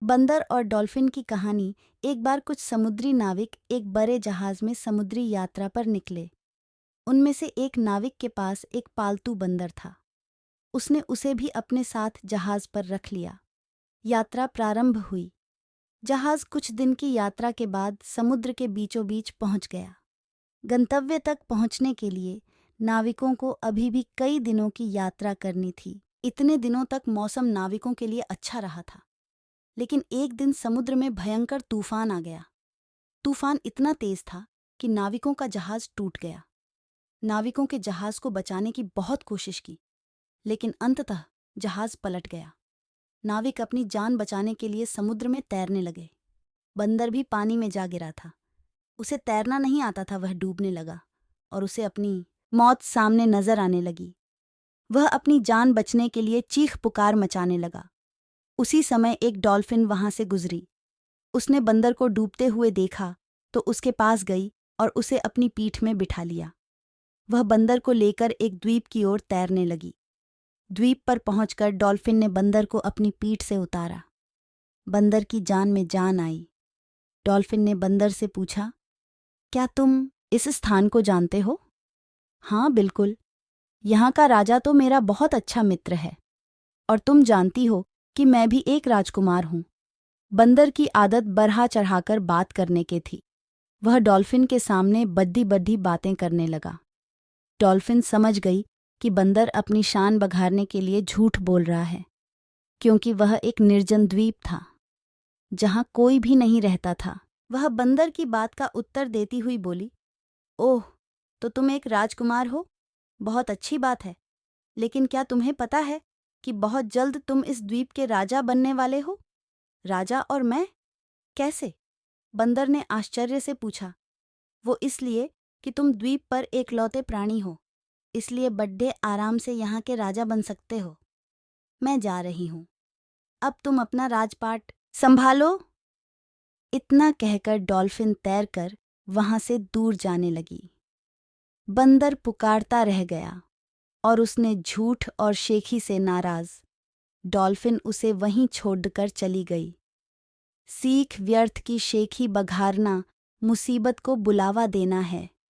बंदर और डॉल्फिन की कहानी। एक बार कुछ समुद्री नाविक एक बड़े जहाज में समुद्री यात्रा पर निकले। उनमें से एक नाविक के पास एक पालतू बंदर था। उसने उसे भी अपने साथ जहाज पर रख लिया। यात्रा प्रारंभ हुई। जहाज कुछ दिन की यात्रा के बाद समुद्र के बीचों बीच पहुंच गया। गंतव्य तक पहुंचने के लिए नाविकों को अभी भी कई दिनों की यात्रा करनी थी। इतने दिनों तक मौसम नाविकों के लिए अच्छा रहा था, लेकिन एक दिन समुद्र में भयंकर तूफान आ गया। तूफान इतना तेज था कि नाविकों का जहाज टूट गया। नाविकों के जहाज को बचाने की बहुत कोशिश की, लेकिन अंततः जहाज पलट गया। नाविक अपनी जान बचाने के लिए समुद्र में तैरने लगे। बंदर भी पानी में जा गिरा था। उसे तैरना नहीं आता था, वह डूबने लगा और उसे अपनी मौत सामने नजर आने लगी। वह अपनी जान बचने के लिए चीख पुकार मचाने लगा। उसी समय एक डॉल्फिन वहां से गुजरी। उसने बंदर को डूबते हुए देखा तो उसके पास गई और उसे अपनी पीठ में बिठा लिया। वह बंदर को लेकर एक द्वीप की ओर तैरने लगी। द्वीप पर पहुंचकर डॉल्फिन ने बंदर को अपनी पीठ से उतारा। बंदर की जान में जान आई। डॉल्फिन ने बंदर से पूछा, क्या तुम इस स्थान को जानते हो? हाँ बिल्कुल, यहाँ का राजा तो मेरा बहुत अच्छा मित्र है, और तुम जानती हो कि मैं भी एक राजकुमार हूँ। बंदर की आदत बढ़ा चढ़ाकर बात करने की थी। वह डॉल्फिन के सामने बड्डी बड्डी बातें करने लगा। डॉल्फिन समझ गई कि बंदर अपनी शान बघारने के लिए झूठ बोल रहा है, क्योंकि वह एक निर्जन द्वीप था जहां कोई भी नहीं रहता था। वह बंदर की बात का उत्तर देती हुई बोली, ओह, तो तुम एक राजकुमार हो? बहुत अच्छी बात है, लेकिन क्या तुम्हें पता है कि बहुत जल्द तुम इस द्वीप के राजा बनने वाले हो? राजा और मैं? कैसे? बंदर ने आश्चर्य से पूछा। वो इसलिए कि तुम द्वीप पर एकलौते प्राणी हो, इसलिए बड्डे आराम से यहाँ के राजा बन सकते हो। मैं जा रही हूँ, अब तुम अपना राजपाट संभालो। इतना कहकर डॉल्फिन तैरकर वहां से दूर जाने लगी। बंदर पुकारता रह गया और उसने झूठ और शेखी से नाराज डॉल्फिन उसे वहीं छोड़कर चली गई। सीख व्यर्थ की शेखी बघारना मुसीबत को बुलावा देना है।